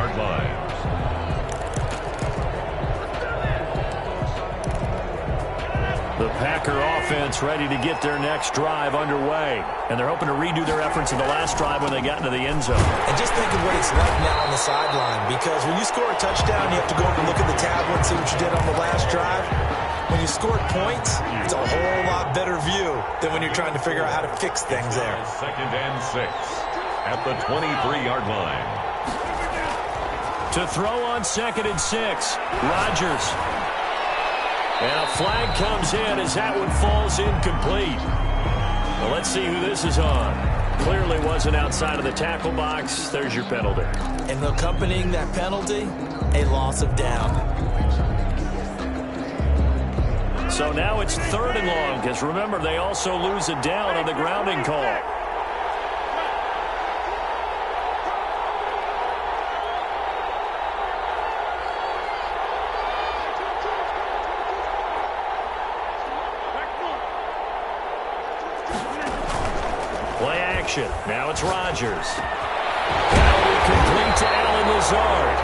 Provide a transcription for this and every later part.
23-yard line. The Packer offense ready to get their next drive underway. And they're hoping to redo their efforts in the last drive when they got into the end zone. And just think of what it's like now on the sideline, because when you score a touchdown, you have to go over and look at the tablet and see what you did on the last drive. When you scored points, it's a whole lot better view than when you're trying to figure out how to fix things there. 2nd and 6 at the 23-yard line. To throw on 2nd and 6, Rodgers. And a flag comes in as that one falls incomplete. Well, let's see who this is on. Clearly wasn't outside of the tackle box. There's your penalty. And accompanying that penalty, a loss of down. So now it's 3rd and long, because remember, they also lose a down on the grounding call. Now it's Rodgers. Penalty complete to Allen Lazard.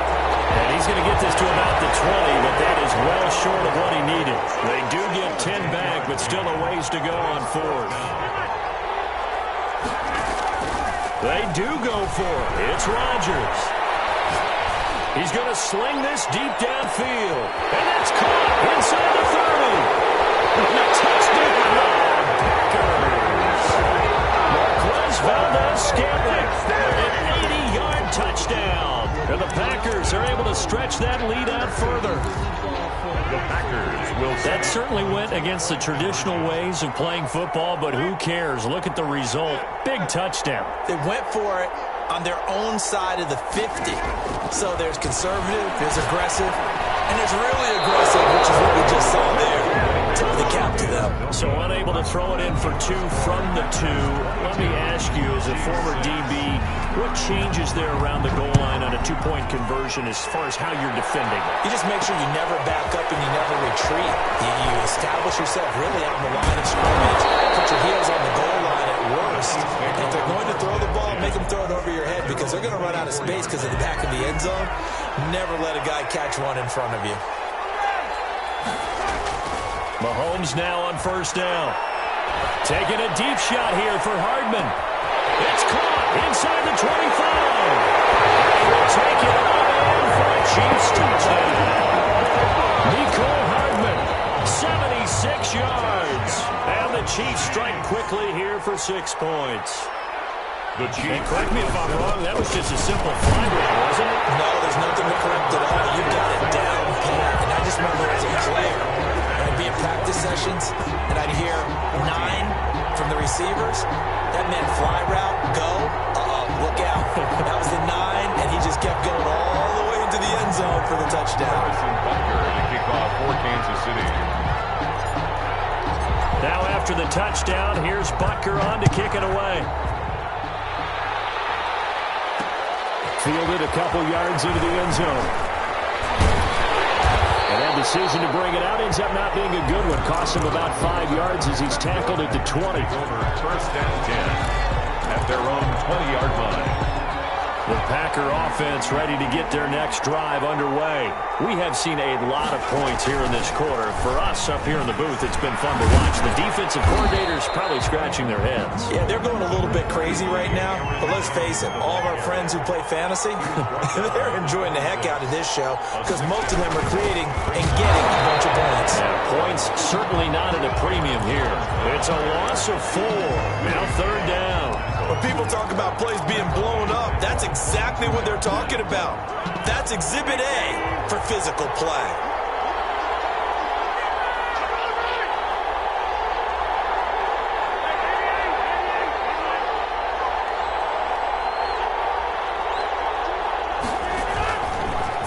And he's going to get this to about the 20, but that is well short of what he needed. They do get 10 back, but still a ways to go on 4th. They do go for it. It's Rodgers. He's going to sling this deep downfield. And that's caught inside the 30. And a touchdown. Packers. Valdez-Scantling, an 80-yard touchdown. And the Packers are able to stretch that lead out further. The Packers will. That certainly went against the traditional ways of playing football, but who cares? Look at the result. Big touchdown. They went for it on their own side of the 50. So there's conservative, there's aggressive, and there's really aggressive, which is what we just saw there. Tip of the cap to them. So unable to throw it in for 2 from the 2. Let me ask you, as a former DB, what changes there around the goal line on a 2-point conversion as far as how you're defending? You just make sure you never back up and you never retreat. You establish yourself really on the line of scrimmage. Put your heels on the goal line at worst. And if they're going to throw the ball, make them throw it over your head, because they're going to run out of space because of the back of the end zone. Never let a guy catch one in front of you. Mahomes now on 1st down. Taking a deep shot here for Hardman. It's caught inside the 25. They will take it all in for a Chiefs touchdown. Mecole Hardman, 76 yards. And the Chiefs strike quickly here for 6 points. The Chiefs. And correct me if I'm wrong, that was just a simple fly route, wasn't it? No, there's nothing to correct at all. You got it down pat. And I just remember as a player, I'd be in practice sessions, and I'd hear 9 from the receivers. That meant fly route, go, look out. That was the 9, and he just kept going all the way into the end zone for the touchdown. Harrison Butker to kick off for Kansas City. Now after the touchdown, here's Butker on to kick it away. Fielded a couple yards into the end zone. And that decision to bring it out ends up not being a good one. Costs him about 5 yards as he's tackled at the 20. Over 1st and 10 at their own 20-yard line. The Packer offense ready to get their next drive underway. We have seen a lot of points here in this quarter. For us up here in the booth, it's been fun to watch. The defensive coordinators probably scratching their heads. Yeah, they're going a little bit crazy right now. But let's face it, all of our friends who play fantasy, they're enjoying the heck out of this show because most of them are creating and getting a bunch of points. Yeah, points certainly not at a premium here. It's a loss of 4. Now 3rd down. When people talk about plays being blown up, that's exactly what they're talking about. That's Exhibit A for physical play.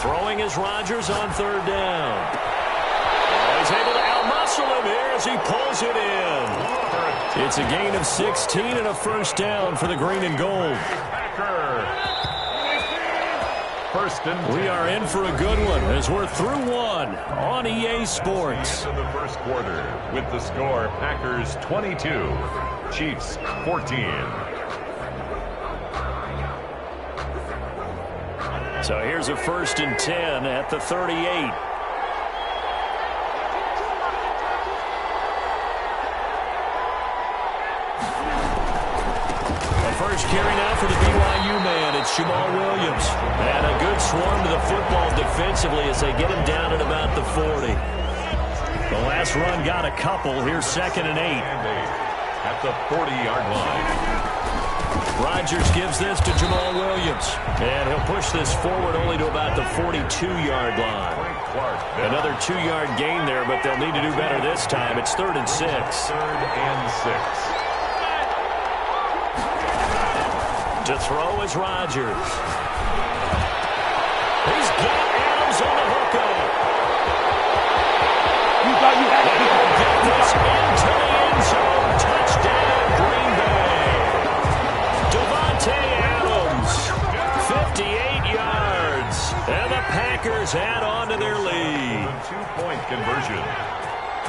Throwing is Rodgers on 3rd down. He's able to out-muscle him here as he pulls it in. It's a gain of 16 and a 1st down for the green and gold. We are in for a good one as we're through 1 on EA Sports. In the 1st quarter with the score Packers 22, Chiefs 14. So here's a 1st and 10 at the 38. First carry now for the BYU man. It's Jamal Williams. And a good swarm to the football defensively as they get him down at about the 40. The last run got a couple. Here's 2nd and 8. At the 40-yard line. Rodgers gives this to Jamal Williams. And he'll push this forward only to about the 42-yard line. Another 2-yard gain there, but they'll need to do better this time. It's 3rd and 6. 3rd and 6. To throw is Rodgers. He's got Adams on the hookup. You thought you had it. Get this into the end zone. Touchdown, Green Bay. Davante Adams, 58 yards. And the Packers add on to their lead. The 2-point conversion.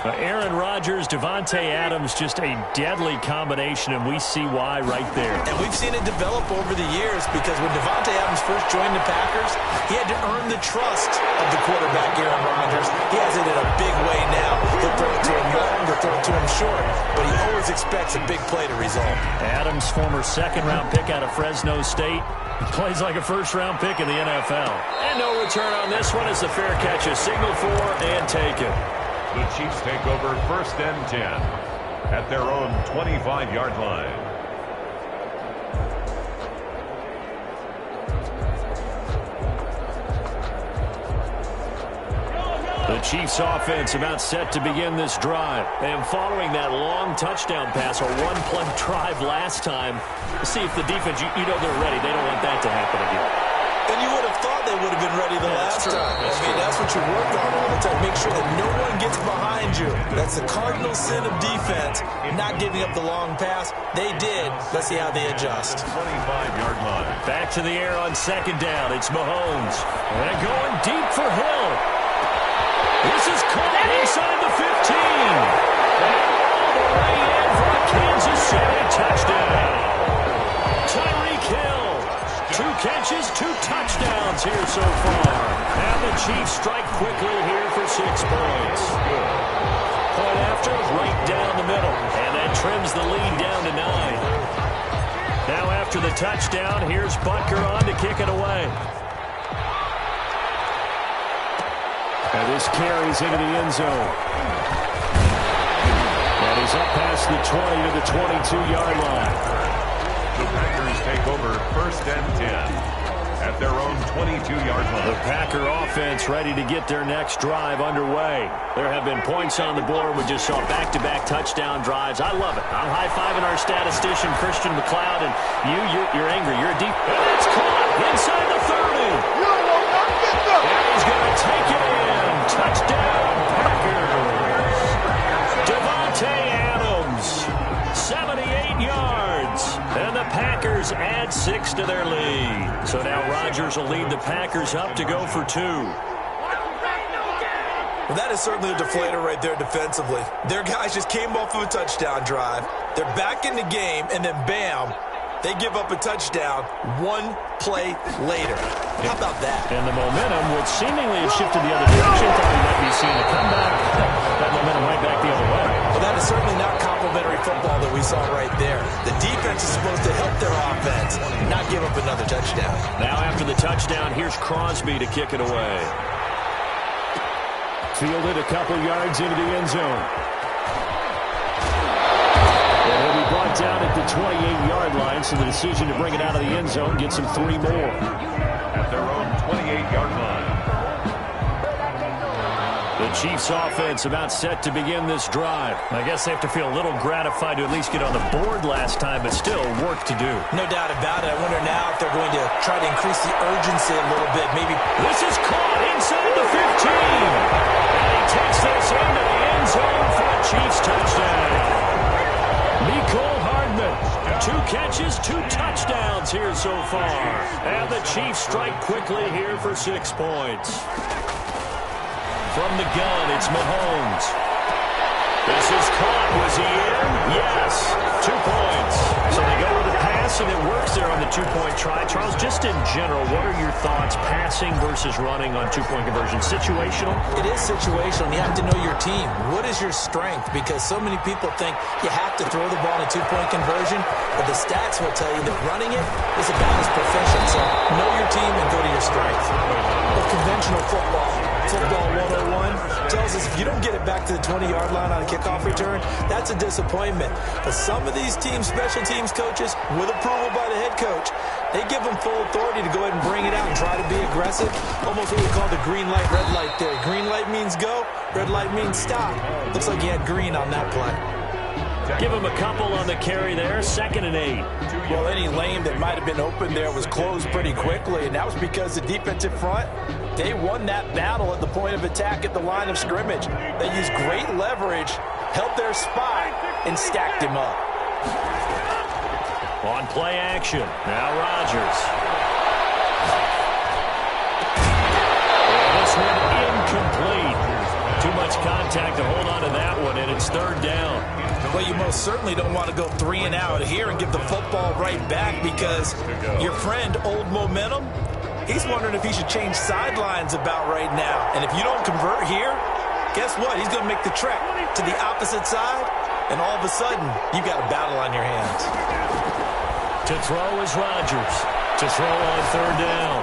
Aaron Rodgers, Davante Adams, just a deadly combination, and we see why right there. And we've seen it develop over the years because when Davante Adams first joined the Packers, he had to earn the trust of the quarterback, Aaron Rodgers. He has it in a big way now. He'll throw it to him long, he'll throw it to him short, but he always expects a big play to result. Adams, former 2nd-round pick out of Fresno State, plays like a 1st-round pick in the NFL. And no return on this one as the fair catch is signaled for and taken. The Chiefs take over 1st and 10 at their own 25-yard line. The Chiefs offense about set to begin this drive. And following that long touchdown pass, a one-play drive last time, see if the defense, you know they're ready. They don't want that to happen again. And you would have thought they would have been ready the last time. That's what you work on all the time. Make sure that no one gets behind you. That's the cardinal sin of defense, not giving up the long pass. They did. Let's see how they adjust. 25-yard line. Back to the air on 2nd down. It's Mahomes. And going deep for Hill. This is caught inside the 15. And all the way in for a Kansas City touchdown. Tyreek Hill. 2 catches, 2 touchdowns here so far. And the Chiefs strike quickly here for 6 points. Point after, right down the middle. And that trims the lead down to 9. Now after the touchdown, here's Butker on to kick it away. And this carries into the end zone. And he's up past the 20 to the 22-yard line. The Packers take over 1st and 10 at their own 22-yard line. The Packer offense ready to get their next drive underway. There have been points on the board. We just saw back-to-back touchdown drives. I love it. I'm high-fiving our statistician, Christian McLeod, and you're angry. You're a deep. And it's caught inside the 30. And he's going to take it in. Touchdown, Packers. Davante Adams, 78 yards. And the Packers add 6 to their lead. So now Rodgers will lead the Packers up to go for 2. Well, that is certainly a deflator right there defensively. Their guys just came off of a touchdown drive. They're back in the game, and then bam, they give up a touchdown 1 play later. How about that? And the momentum would seemingly have shifted the other direction. Thought we might be seeing a comeback. That momentum right back the other way. Well, that is certainly not complimentary football that we saw right there. The defense is supposed to help their offense, not give up another touchdown. Now after the touchdown, here's Crosby to kick it away. Fielded a couple yards into the end zone. And he'll be brought down at the 28-yard line, so the decision to bring it out of the end zone gets him 3 more. At their own 28-yard line. The Chiefs offense about set to begin this drive. I guess they have to feel a little gratified to at least get on the board last time, but still work to do. No doubt about it. I wonder now if they're going to try to increase the urgency a little bit. Maybe this is caught inside the 15. And he takes this into the end zone for a Chiefs touchdown. Mecole Hardman, 2 catches, 2 touchdowns here so far. And the Chiefs strike quickly here for 6 points. From the gun, it's Mahomes. This is caught. Was he in? Yes. 2 points. So they go with a pass passing that works there on the two-point try. Charles, just in general, what are your thoughts passing versus running on two-point conversion? Situational? It is situational, and you have to know your team. What is your strength? Because so many people think you have to throw the ball in a two-point conversion, but the stats will tell you that running it is about as proficient. So know your team and go to your strength. But conventional football 101, tells us if you don't get it back to the 20-yard line on a kickoff return, that's a disappointment. But some of these teams, special teams coaches, with approval by the head coach, they give them full authority to go ahead and bring it out and try to be aggressive. Almost what we call the green light, red light theory. Green light means go, red light means stop. Looks like he had green on that play. Give him a couple on the carry there, 2nd and 8. Well, any lane that might have been open there was closed pretty quickly, and that was because the defensive front, they won that battle at the point of attack at the line of scrimmage. They used great leverage, held their spot, and stacked him up. On play action, now Rodgers. And this one incomplete. Too much contact to hold on to that one, and it's 3rd down. Well, you most certainly don't want to go 3 and out here and give the football right back, because your friend, Old Momentum, he's wondering if he should change sidelines about right now. And if you don't convert here, guess what? He's going to make the trek to the opposite side, and all of a sudden, you've got a battle on your hands. To throw is Rodgers. To throw on 3rd down.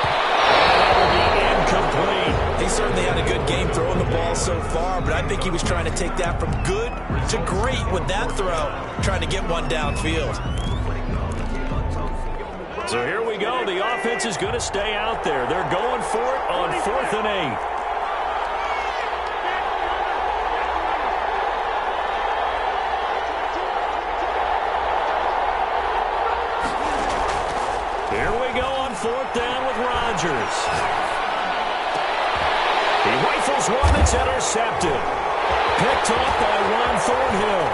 That will be incomplete. He certainly had a good game throwing the ball so far, but I think he was trying to take that from good to great with that throw, trying to get one downfield. So here we go. The offense is going to stay out there. They're going for it on 4th and 8. Here we go on 4th down with Rodgers. He rifles one that's intercepted. Picked off by Juan Thornhill.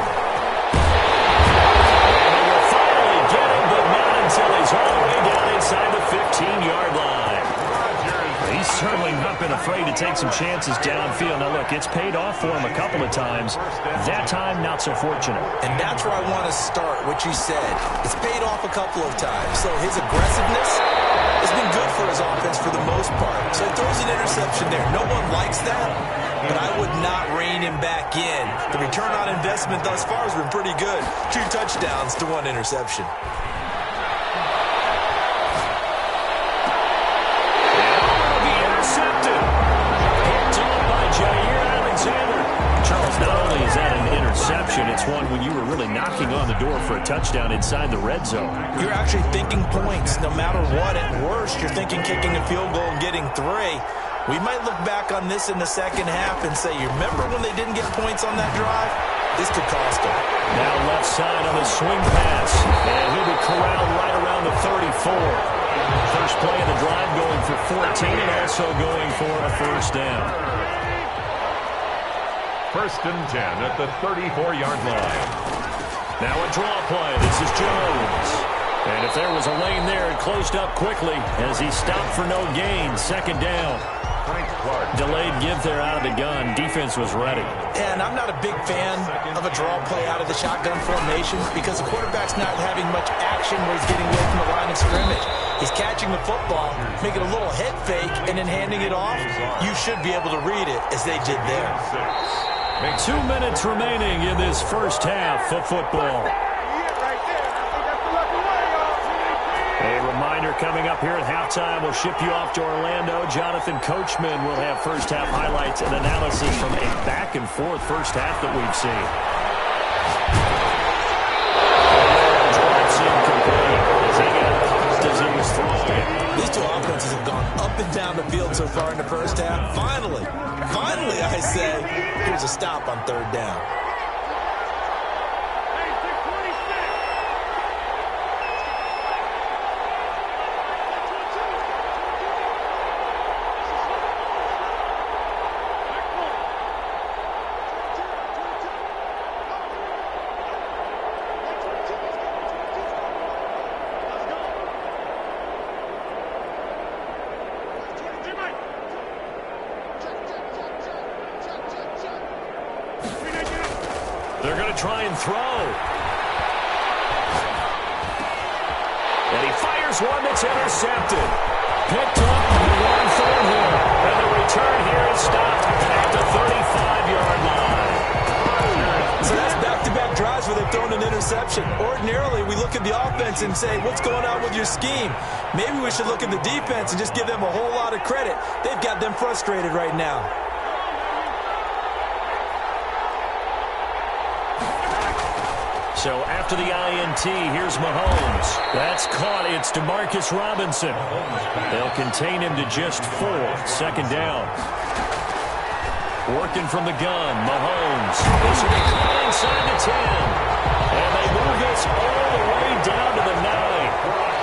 And they will finally get him, but not until he's all the way down inside the 15-yard line. He's certainly not been afraid to take some chances downfield. Now, look, it's paid off for him a couple of times. That time, not so fortunate. And that's where I want to start, what you said. It's paid off a couple of times. So his aggressiveness has been good for his offense for the most part. So he throws an interception there. No one likes that, but I would not rein him back in. The return on investment thus far has been pretty good. 2 touchdowns to 1 interception. It's one when you were really knocking on the door for a touchdown inside the red zone. You're actually thinking points no matter what. At worst, you're thinking kicking a field goal and getting 3. We might look back on this in the second half and say, you remember when they didn't get points on that drive? This could cost them. Now left side on the swing pass. And he'll be corralled right around the 34. First play of the drive going for 14 and also going for a 1st down. 1st and 10 at the 34-yard line. Now a draw play. This is Jones. And if there was a lane there, it closed up quickly as he stopped for no gain. 2nd down. Delayed give there out of the gun. Defense was ready. And I'm not a big fan of a draw play out of the shotgun formation because the quarterback's not having much action where he's getting away from the line of scrimmage. He's catching the football, making a little head fake, and then handing it off. You should be able to read it as they did there. 2 minutes remaining in this first half of football. A reminder coming up here at halftime. We'll ship you off to Orlando. Jonathan Coachman will have first half highlights and analysis from a back-and-forth first half that we've seen. As he was throwing it. These two offenses have gone up and down the field so far in the first half. Finally, I say, here's a stop on 3rd down. They're going to try and throw. And he fires one that's intercepted. Picked up on the one third here. And the return here is stopped at the 35-yard line. So that's back-to-back drives where they've thrown an interception. Ordinarily, we look at the offense and say, what's going on with your scheme? Maybe we should look at the defense and just give them a whole lot of credit. They've got them frustrated right now. So after the INT, here's Mahomes. That's caught. It's Demarcus Robinson. They'll contain him to just 4. Second down. Working from the gun, Mahomes. This will be caught inside the 10. And they move this all the way down to the 9.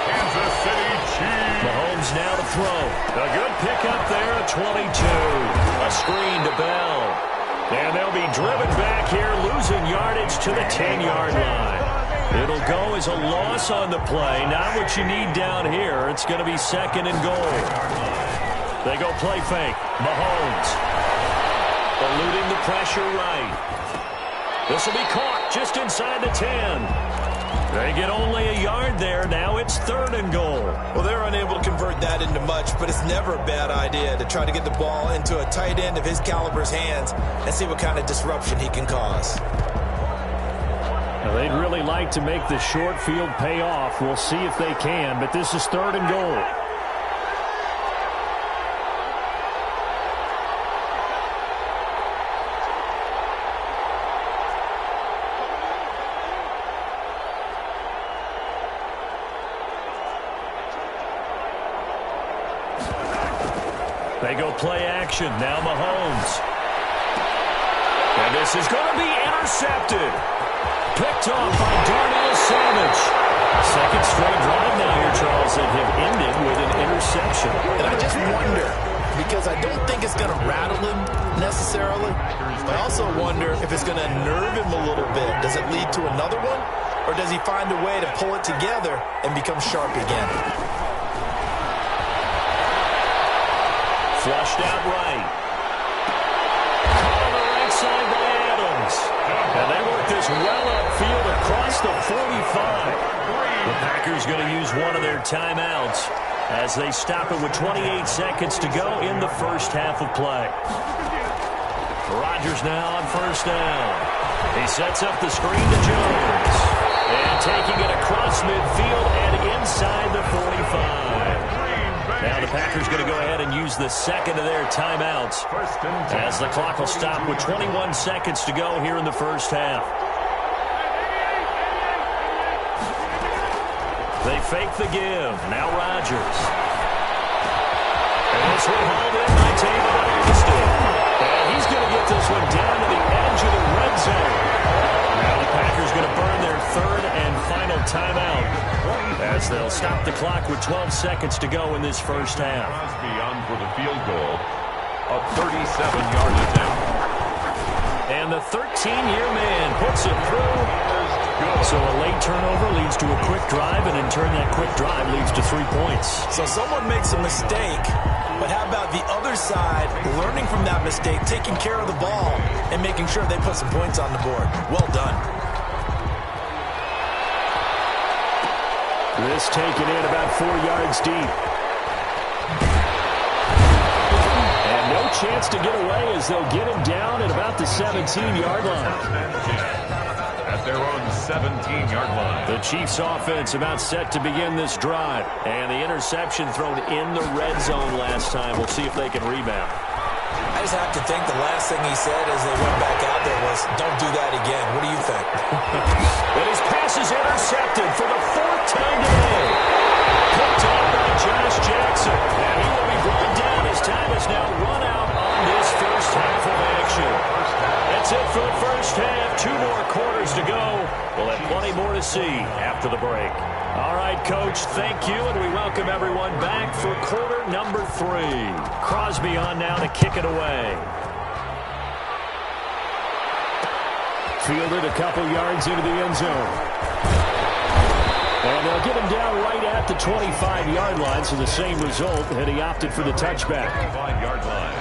Kansas City Chiefs. Mahomes now to throw. A good pickup there at 22. A screen to Bell. And they'll be driven back here, losing yardage to the 10-yard line. It'll go as a loss on the play. Not what you need down here. It's going to be second and goal. They go play fake. Mahomes. Eluding the pressure right. This will be caught just inside the 10. They get only a yard there. Now it's third and goal. Well, they're unable to convert that into much, but it's never a bad idea to try to get the ball into a tight end of his caliber's hands and see what kind of disruption he can cause. Now, they'd really like to make the short field pay off. We'll see if they can, but this is third and goal. They go play action. Now Mahomes. And this is going to be intercepted. Picked off by Darnell Savage. Second straight drive now here, Charles, that have ended with an interception. And I just wonder, because I don't think it's going to rattle him necessarily, but I also wonder if it's going to nerve him a little bit. Does it lead to another one? Or does he find a way to pull it together and become sharp again? Flushed out right. Caught on the right side by Adams. And they work this well upfield across the 45. The Packers going to use one of their timeouts as they stop it with 28 seconds to go in the first half of play. Rodgers now on first down. He sets up the screen to Jones. And taking it across midfield and inside the 45. Now the Packers going to go ahead and use the second of their timeouts as the clock will stop with 21 seconds to go here in the first half. They fake the give. Now Rodgers. And this one hauled in by David Augustin. And he's going to get this one down to the edge of the red zone. Now the Packers going to burn their third and final timeout as they'll stop the clock with 12 seconds to go in this first half. Crosby on for the field goal. A 37-yard attempt. And the 13-year man puts it through. So a late turnover leads to a quick drive, and in turn that quick drive leads to 3 points. So someone makes a mistake, but how about the other side learning from that mistake, taking care of the ball, and making sure they put some points on the board? Well done. This taken in about 4 yards deep. And no chance to get away as they'll get him down at about the 17-yard line. At their own 17-yard line. The Chiefs offense about set to begin this drive. And the interception thrown in the red zone last time. We'll see if they can rebound. I just have to think the last thing he said as they went back out there was, don't do that again. What do you think? But his pass is intercepted for the 4th time today. Picked up by Josh Jackson. And he will be brought down. His time is now run out on this first half of action. That's it for the first half. 2 more quarters to go. We'll have plenty more to see after the break. All right, Coach, thank you, and we welcome everyone back for quarter number 3. Crosby on now to kick it away. Fielded a couple yards into the end zone. And they'll get him down right at the 25-yard line, so the same result, and he opted for the touchback. 25-yard line.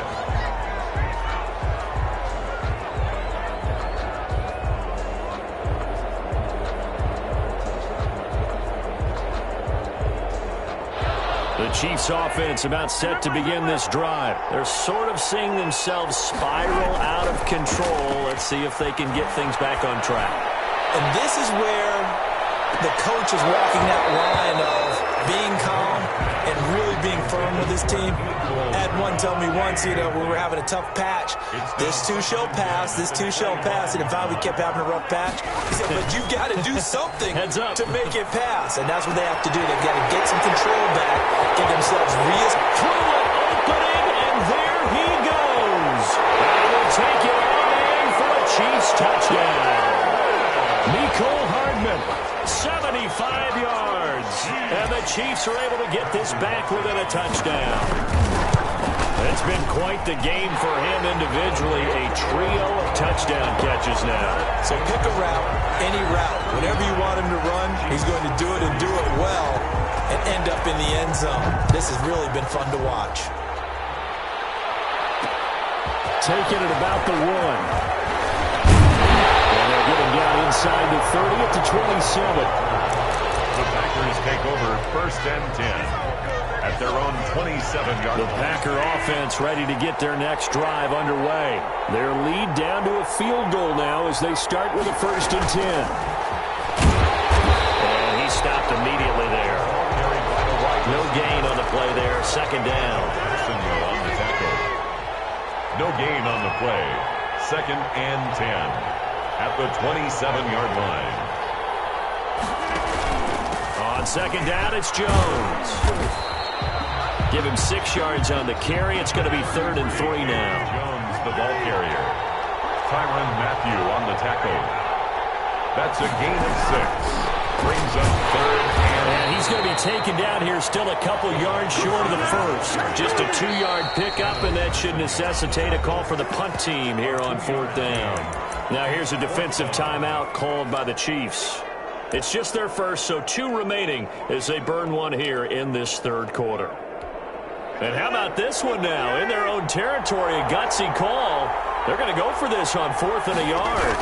The Chiefs offense about set to begin this drive. They're sort of seeing themselves spiral out of control. Let's see if they can get things back on track. And this is where the coach is walking that line of being calm and really being firm with his team. I had one tell me once, when we were having a tough patch, this too shall pass, this too shall pass. And if we kept having a rough patch, he said, but you got to do something to make it pass. And that's what they have to do. They've got to get some control back, get themselves through an opening, and there he goes. They will take it on in for a Chiefs touchdown. Mecole Hardman, 75 yards. And the Chiefs are able to get this back within a touchdown. It's been quite the game for him individually. A trio of touchdown catches now. So pick a route, any route. Whatever you want him to run, he's going to do it and do it well and end up in the end zone. This has really been fun to watch. Taking it about the 1. Getting down inside the 30 at the 27. The Packers take over 1st and 10 at their own 27-yard line. The Packer offense ready to get their next drive underway. Their lead down to a field goal now as they start with a 1st and 10. And he stopped immediately there. No gain on the play there. 2nd down. No gain on the play. 2nd and 10. At the 27-yard line. On 2nd down, it's Jones. Give him 6 yards on the carry. It's going to be 3rd and 3 now. Jones, the ball carrier. Tyrann Mathieu on the tackle. That's a gain of 6. Brings up 3rd and he's going to be taken down here still a couple yards short of the first. Just a 2-yard pickup, and that should necessitate a call for the punt team here on 4th down. Now here's a defensive timeout called by the Chiefs. It's just their first, so 2 remaining as they burn one here in this 3rd quarter. And how about this one now? In their own territory, a gutsy call. They're going to go for this on 4th and a yard.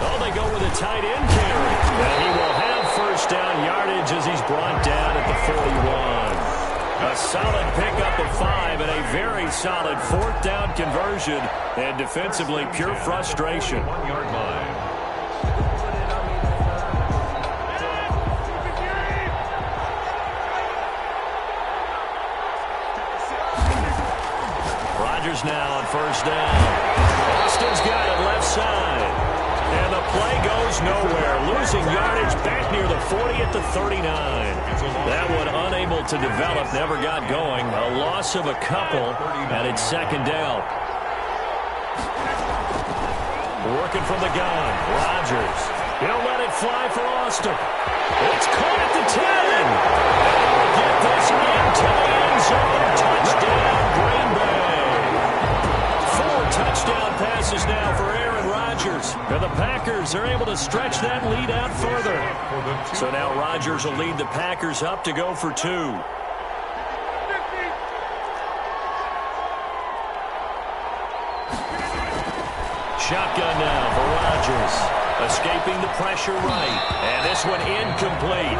Oh, they go with a tight end carry. And he will have 1st down yardage as he's brought down at the 41. A solid pickup of 5 and a very solid 4th down conversion. And defensively, pure frustration. 1-yard line. Rodgers now on 1st down. Austin's got it left side. And the play goes nowhere. Losing yardage back near the 40 at the 39. That one unable to develop, never got going. A loss of a couple, and it's 2nd down. Working from the gun. Rodgers. He'll let it fly for Austin. It's caught at the 10. Get this into the end zone. Touchdown, Green Bay. 4 touchdown passes now for Aaron Rodgers. And the Packers are able to stretch that lead out further. So now Rodgers will lead the Packers up to go for 2. Shotgun now for Rodgers. Escaping the pressure right. And this one incomplete.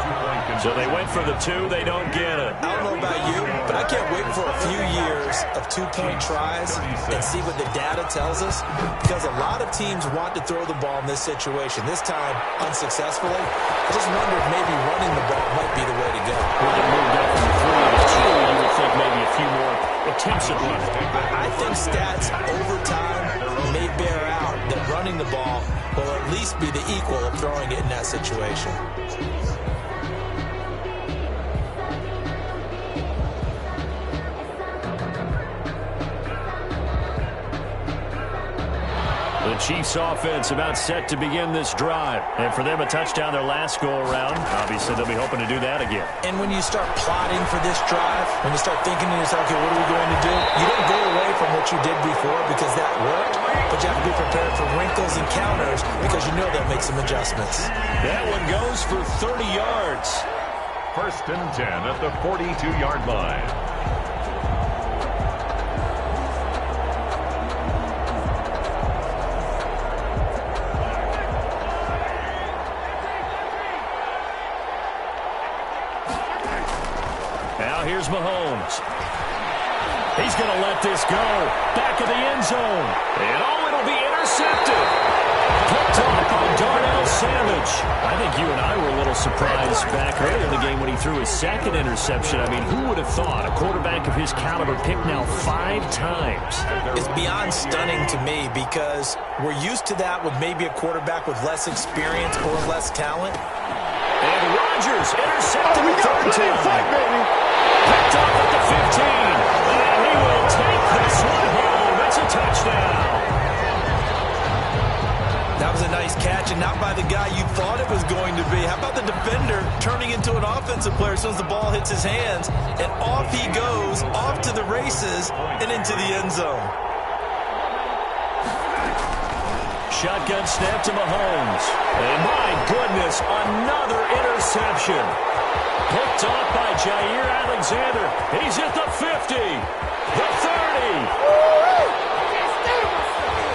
So they went for the 2. They don't get it. I don't know about you, but I can't wait for a few years of 2-point tries and see what the data tells us. Because a lot of teams want to throw the ball in this situation. This time, unsuccessfully. I just wonder if maybe running the ball might be the way to go. When they moved up from 3 to 2, you would think maybe a few more attempts at running. I think stats over time may bear out that running the ball will at least be the equal of throwing it in that situation. The Chiefs offense about set to begin this drive. And for them, a touchdown their last go-around. Obviously, they'll be hoping to do that again. And when you start plotting for this drive, when you start thinking to yourself, okay, what are we going to do? You don't go away from what you did before because that worked, but you have to be prepared for wrinkles and counters because you know they'll make some adjustments. That one goes for 30 yards. 1st and 10 at the 42-yard line. Here's Mahomes. He's going to let this go. Back of the end zone. And it'll be intercepted. Picked off by Darnell Savage. I think you and I were a little surprised back earlier in the game when he threw his second interception. I mean, who would have thought a quarterback of his caliber picked now 5 times? It's beyond stunning to me because we're used to that with maybe a quarterback with less experience or less talent. And Rodgers intercepted the third time. Picked off at the 15. And he will take this one home. It's a touchdown. That was a nice catch, and not by the guy you thought it was going to be. How about the defender turning into an offensive player as soon as the ball hits his hands, and off he goes, off to the races, and into the end zone. Shotgun snap to Mahomes. And my goodness, another interception. Picked off by Jair Alexander. He's at the 50, the 30.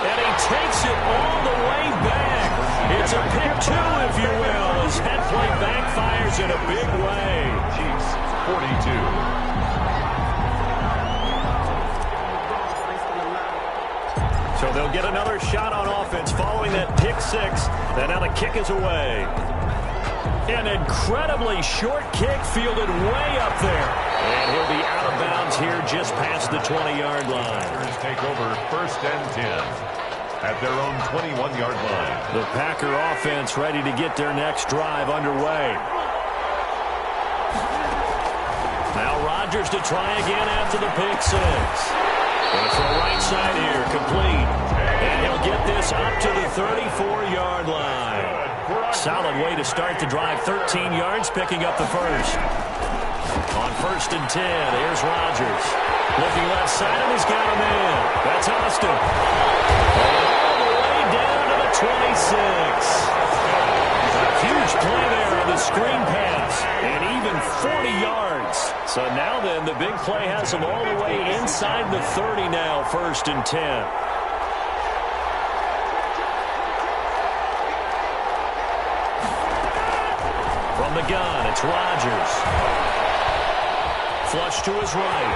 And he takes it all the way back. It's a pick 2, if you will, as that play backfires in a big way. Chiefs 42. So they'll get another shot on offense following that pick 6. And now the kick is away. An incredibly short kick fielded way up there. And he'll be out of bounds here just past the 20-yard line. Packers take over 1st and 10 at their own 21-yard line. The Packer offense ready to get their next drive underway. Now Rodgers to try again after the pick 6. Going to throw right side here, complete. And he'll get this up to the 34-yard line. Solid way to start the drive. 13 yards, picking up the first. On 1st and 10, here's Rodgers. Looking left side, and he's got him in. That's Austin. And all the way down to the 26. A huge play there on the screen pass. And even 40 yards. So now then, the big play has him all the way inside the 30 now, 1st and 10. The gun, it's Rodgers. Flush to his right.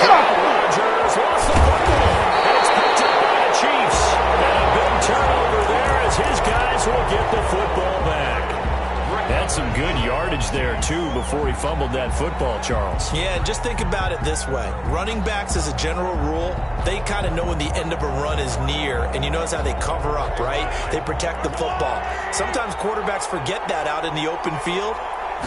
Rodgers lost the football. And it's picked up by the Chiefs. And a big turnover there as his guys will get the football back. Had some good yardage there, too, before he fumbled that football, Charles. Yeah, just think about it this way. Running backs, as a general rule, they kind of know when the end of a run is near, and you notice how they cover up, right? They protect the football. Sometimes quarterbacks forget that out in the open field.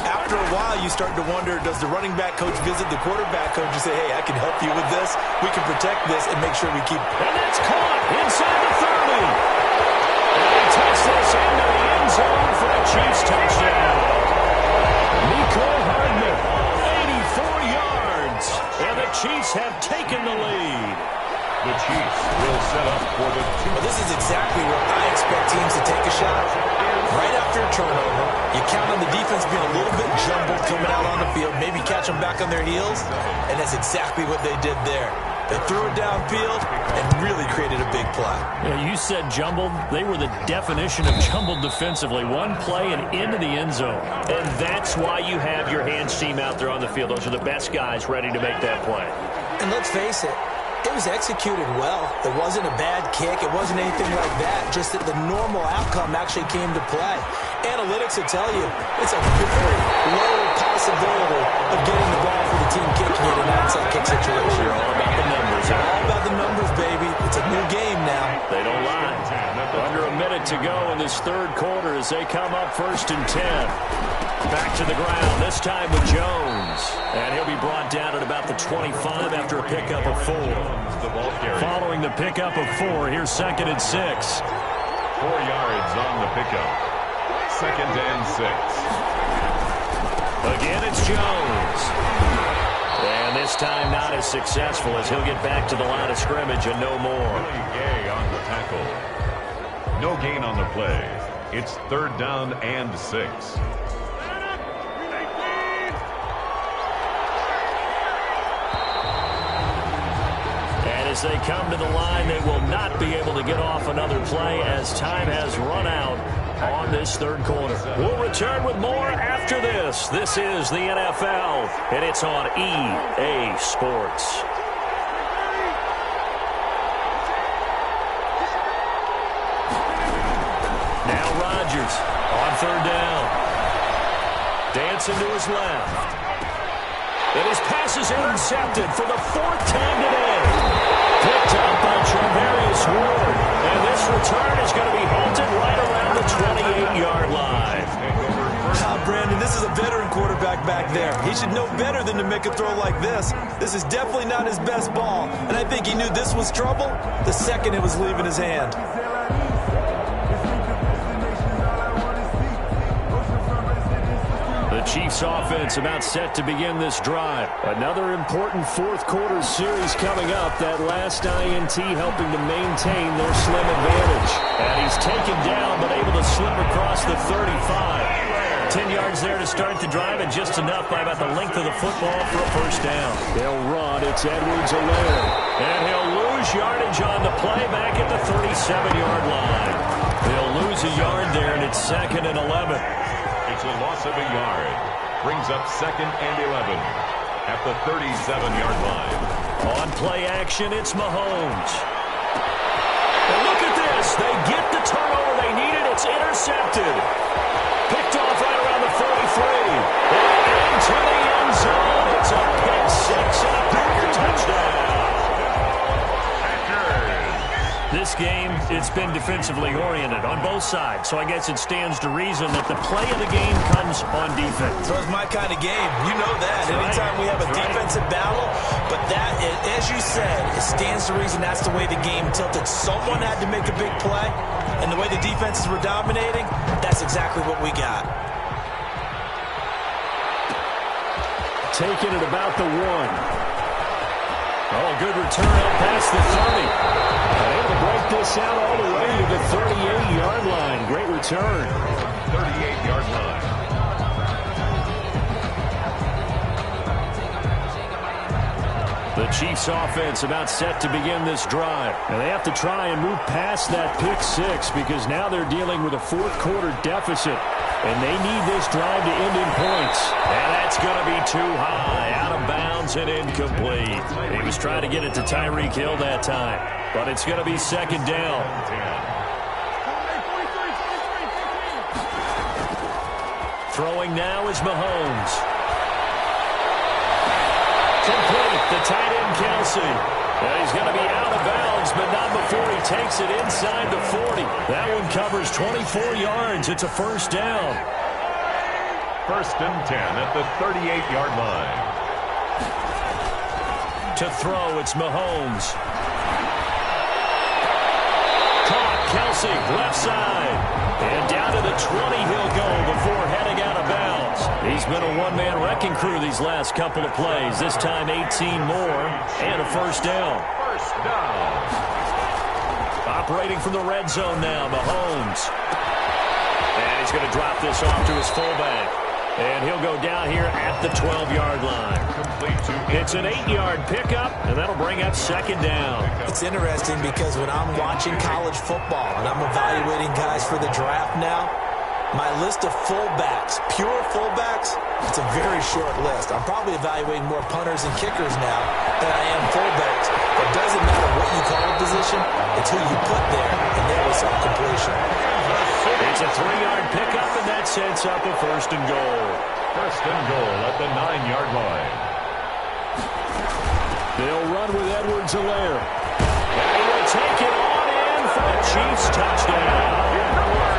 After a while, you start to wonder, does the running back coach visit the quarterback coach and say, hey, I can help you with this. We can protect this and make sure we keep... And that's caught inside the 30. And he takes this into the end zone for a Chiefs touchdown. Mecole Hardman, 84 yards. And the Chiefs have taken the lead. The Chiefs will set up for the Well, this is exactly where I expect teams to take a shot. Right after a turnover, you count on the defense being a little bit jumbled coming out on the field, maybe catch them back on their heels, and that's exactly what they did there. They threw it downfield and really created a big play. Yeah, you said jumbled. They were the definition of jumbled defensively. One play and into the end zone. And that's why you have your hands team out there on the field. Those are the best guys ready to make that play. And let's face it, it was executed well. It wasn't a bad kick. It wasn't anything like that. Just that the normal outcome actually came to play. Analytics will tell you it's a very low possibility of getting the ball for the team kicking it in an outside kick situation. You're all about the numbers. All about the numbers, baby. It's a new game now. They don't lie. Under a minute to go in this third quarter as they come up 1st and 10. Back to the ground, this time with Jones. And he'll be brought down at about the 25 after a pickup of 4. Following the pickup of 4, here's 2nd and 6. 4 yards on the pickup. 2nd and 6. Again, it's Jones. And this time not as successful as he'll get back to the line of scrimmage and no more. Gay on the tackle. No gain on the play. It's 3rd down and 6. As they come to the line, they will not be able to get off another play as time has run out on this third quarter. We'll return with more after this. This is the NFL, and it's on EA Sports. Now Rodgers on third down. Dancing to his left. And his pass is intercepted for the fourth time today. Picked up by Charvarius Ward. And this return is going to be halted right around the 28-yard line. Brandon, this is a veteran quarterback back there. He should know better than to make a throw like this. This is definitely not his best ball. And I think he knew this was trouble the second it was leaving his hand. The Chiefs offense about set to begin this drive. Another important fourth quarter series coming up. That last INT helping to maintain their slim advantage. And he's taken down but able to slip across the 35. 10 yards there to start the drive and just enough by about the length of the football for a first down. They'll run. It's Edwards-Helaire. And he'll lose yardage on the play back at the 37-yard line. They'll lose a yard there, and it's 2nd and 11. It's a loss of a yard. Brings up 2nd and 11 at the 37-yard line. On play action, it's Mahomes. And look at this. They get the turnover they needed. It's intercepted. Picked off right around the 43. And into the end zone. It's a pick six and a Packer touchdown. This game, it's been defensively oriented on both sides, so I guess it stands to reason that the play of the game comes on defense. So it's my kind of game. You know that. Anytime we have a defensive battle, but that, as you said, it stands to reason that's the way the game tilted. Someone had to make a big play, and the way the defenses were dominating, that's exactly what we got. Taking it about the 1. Oh, good return up past the 30. Able to break this out all the way to the 38-yard line. Great return. 38-yard line. The Chiefs offense about set to begin this drive. And they have to try and move past that pick six because now they're dealing with a fourth quarter deficit. And they need this drive to end in points. And that's going to be too high. Out of bounds and incomplete. He was trying to get it to Tyreek Hill that time. But it's going to be 2nd down. Throwing now is Mahomes. Complete. The tight end, Kelsey. He's going to be out of bounds, but not before he takes it inside the 40. That one covers 24 yards. It's a first down. 1st and 10 at the 38-yard line. To throw, it's Mahomes. Caught, Kelsey, left side. And down to the 20 he'll go before heading out of bounds. He's been a one-man wrecking crew these last couple of plays. This time 18 more and a first down. First down. Operating from the red zone now, Mahomes. And he's going to drop this off to his fullback. And he'll go down here at the 12-yard line. It's an 8-yard pickup, and that'll bring up 2nd down. It's interesting because when I'm watching college football and I'm evaluating guys for the draft now, my list of fullbacks, pure fullbacks, it's a very short list. I'm probably evaluating more punters and kickers now than I am fullbacks. It doesn't matter what you call a position, it's who you put there, and there was some completion. It's a 3-yard pickup, and that sets up a 1st and goal. 1st and goal at the 9-yard line. They'll run with Edwards-Helaire. And he will take it on in for a Chiefs touchdown.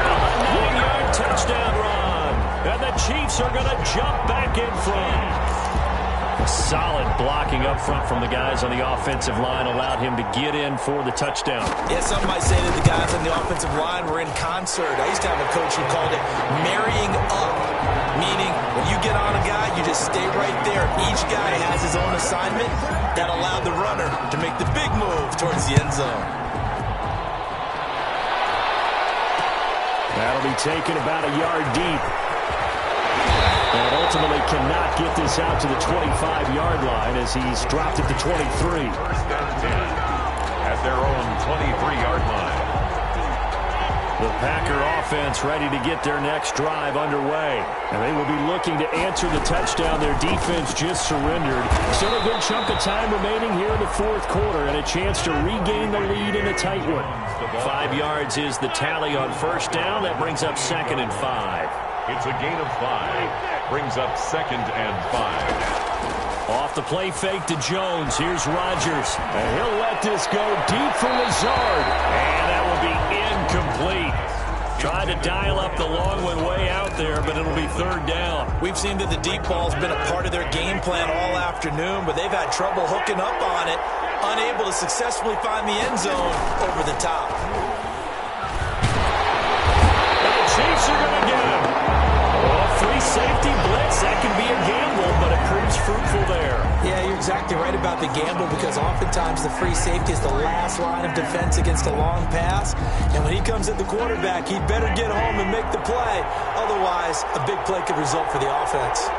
A 9-yard touchdown run. And the Chiefs are going to jump back in front. Solid blocking up front from the guys on the offensive line allowed him to get in for the touchdown. Yeah, some might say that the guys on the offensive line were in concert. I used to have a coach who called it marrying up, meaning when you get on a guy, you just stay right there. Each guy has his own assignment that allowed the runner to make the big move towards the end zone. That'll be taken about a yard deep. And ultimately cannot get this out to the 25-yard line as he's dropped it to 23. 1st and 10 at their own 23-yard line. The Packer offense ready to get their next drive underway. And they will be looking to answer the touchdown their defense just surrendered. Still a good chunk of time remaining here in the fourth quarter and a chance to regain the lead in a tight one. 5 yards is the tally on first down. That brings up 2nd and 5. It's a gain of 5. Brings up 2nd and 5. Off the play fake to Jones. Here's Rodgers. And he'll let this go deep for Lazard. And that will be incomplete. Tried to dial up the long one way out there, but it'll be 3rd down. We've seen that the deep ball's been a part of their game plan all afternoon, but they've had trouble hooking up on it, unable to successfully find the end zone over the top. And the Chiefs are going to get him. A free safety blitz, that can be a gamble, but it proves fruitful there. Yeah, you're exactly right about the gamble because oftentimes the free safety is the last line of defense against a long pass. And when he comes at the quarterback, he better get home and make the play. Otherwise, a big play could result for the offense.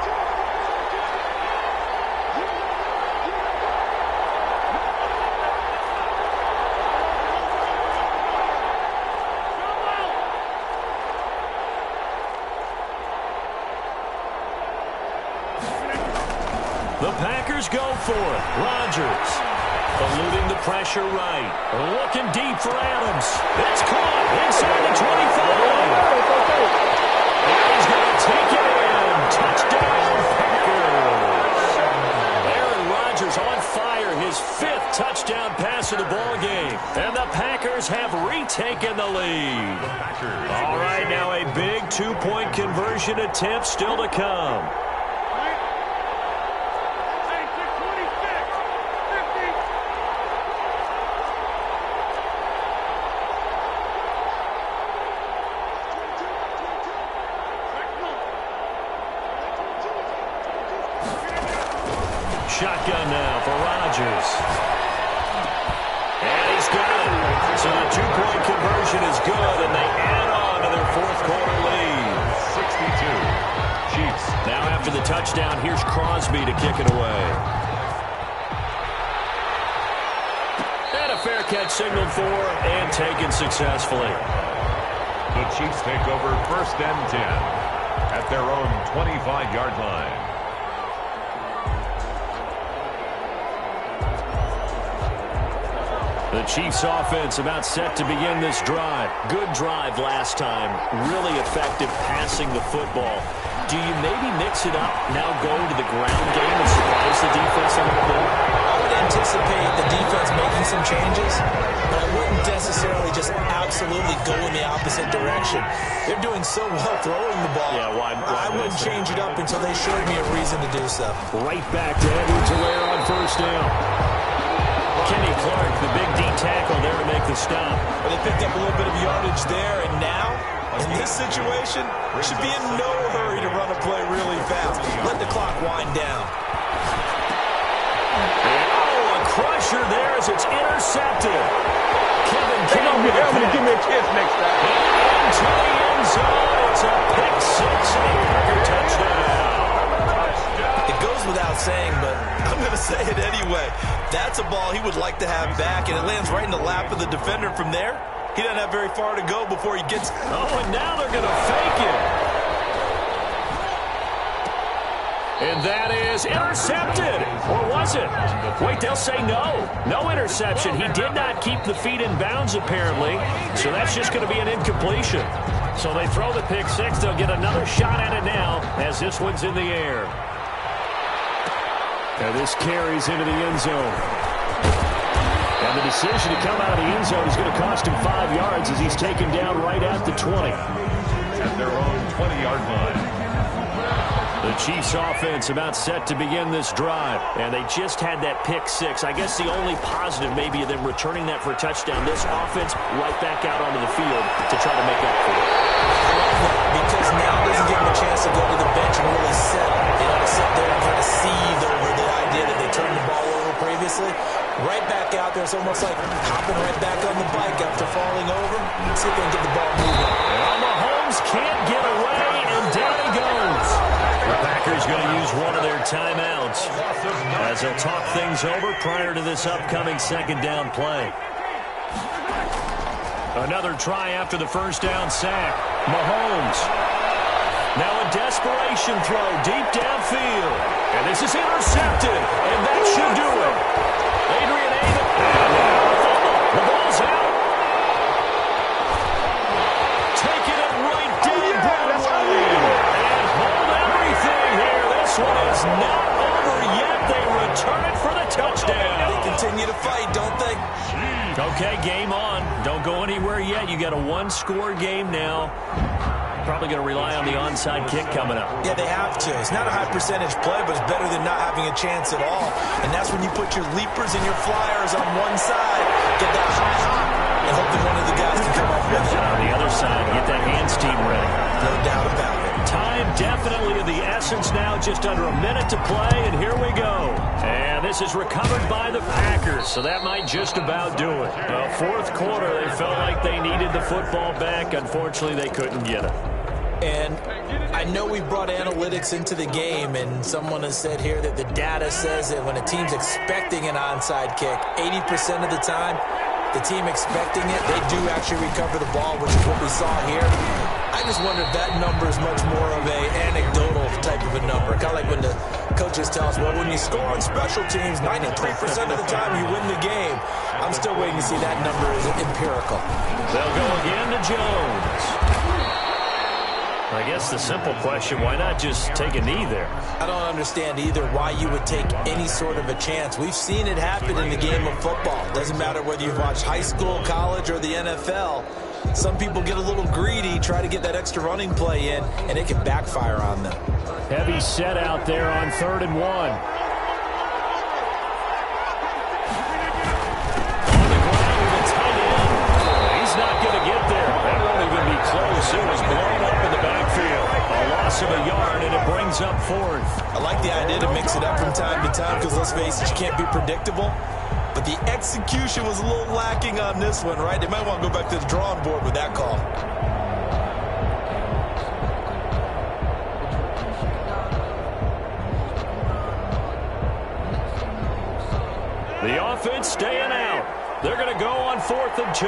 The Packers go for it. Rodgers eluding the pressure right. Looking deep for Adams. It's caught inside the 25. He's going to take it in. Touchdown, Packers. Aaron Rodgers on fire. His 5th touchdown pass of the ball game. And the Packers have retaken the lead. All right, now a big 2-point conversion attempt still to come. Shotgun now for Rodgers. And he's got it. So the 2-point conversion is good, and they add on to their 4th quarter lead. 62. Chiefs. Now after the touchdown, here's Crosby to kick it away. And a fair catch signaled for and taken successfully. The Chiefs take over 1st and 10 at their own 25-yard line. The Chiefs offense about set to begin this drive. Good drive last time. Really effective passing the football. Do you maybe mix it up, now go to the ground game and surprise the defense a little bit? I would anticipate the defense making some changes, but I wouldn't necessarily just absolutely go in the opposite direction. They're doing so well throwing the ball. Yeah, why I wouldn't change it up until they showed me a reason to do so. Right back to Edwards-Helaire on first down. Kenny Clark, the big D tackle there to make the stop. But they picked up a little bit of yardage there, and now, in this situation, should be in no hurry to run a play really fast. Let the clock wind down. Oh, a crusher there as it's intercepted. Kevin King give me a chance next time. Into the end zone. It's a pick 6 and a Packer touchdown. It goes without saying, but I'm going to say it anyway. That's a ball he would like to have back, and it lands right in the lap of the defender from there. He doesn't have very far to go before he gets... Oh, and now they're going to fake it. And that is intercepted. Or was it? Wait, they'll say no. No interception. He did not keep the feet in bounds, apparently. So that's just going to be an incompletion. So they throw the pick 6. They'll get another shot at it now as this one's in the air. And this carries into the end zone. And the decision to come out of the end zone is going to cost him 5 yards as he's taken down right at the 20. At their own 20-yard line. The Chiefs offense about set to begin this drive. And they just had that pick 6. I guess the only positive maybe of them returning that for a touchdown. This offense right back out onto the field to try to make up for it. Because now it doesn't give him a chance to go to the bench and really settle. They don't sit there and kind of seethe over the idea that they turned the ball over previously. Right back out there. It's almost like hopping right back on the bike after falling over. See if they can get the ball moving. Well, Mahomes can't get away, and down he goes. The Packers going to use one of their timeouts as they'll talk things over prior to this upcoming 2nd down play. Another try after the first down sack. Mahomes. Now a desperation throw deep downfield. And this is intercepted. And that should do it. Adrian Amos. And now a fumble. The ball's out. Taking it right down Broadway. And hold everything here. This one is not over yet. They return it for the touchdown. They continue to fight, don't they? Okay, game on. Don't go anywhere yet. You got a one-score game now. Probably going to rely on the onside kick coming up. Yeah, they have to. It's not a high-percentage play, but it's better than not having a chance at all. And that's when you put your leapers and your flyers on one side, get that high hop, and hope that one of the guys can come up with it. On the other side, get that hands team ready. No doubt about it. Time definitely of the essence now. Just under a minute to play, and here we go. And this is recovered by the Packers, so that might just about do it. Fourth quarter, they felt like they needed the football back. Unfortunately, they couldn't get it. And I know we brought analytics into the game, and someone has said here that the data says that when a team's expecting an onside kick, 80% of the time, the team expecting it, they do actually recover the ball, which is what we saw here. I just wonder if that number is much more of a anecdotal type of a number. Kind of like when the coaches tell us, well, when you score on special teams, 93% of the time you win the game. I'm still waiting to see that number is empirical. They'll go again to Jones. I guess the simple question, why not just take a knee there? I don't understand either why you would take any sort of a chance. We've seen it happen in the game of football. Doesn't matter whether you've watched high school, college, or the NFL. Some people get a little greedy, try to get that extra running play in, and it can backfire on them. Heavy set out there on 3rd and 1. On the ground with a tight end. He's not going to get there. That won't even be close. It was blown up in the backfield. A loss of a yard, and it brings up 4th. I like the idea to mix it up from time to time because, let's face it, you can't be predictable. But the execution was a little lacking on this one, right? They might want to go back to the drawing board with that call. The offense staying out. They're going to go on 4th and 2.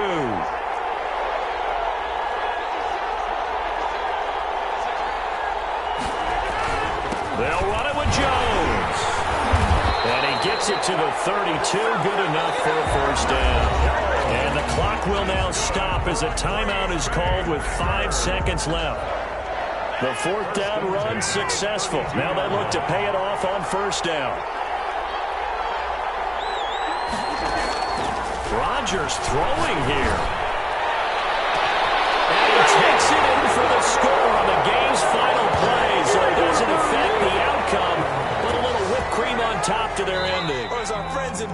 They'll run it with Jones. And he gets it to the 32. Good enough for a first down. And the clock will now stop as a timeout is called with 5 seconds left. The 4th down run successful. Now they look to pay it off on first down. Rodgers throwing here. And he takes it in for the score on the game's final play. So it doesn't affect the outcome, but a little whipped cream on top to their ending. Or as our friends in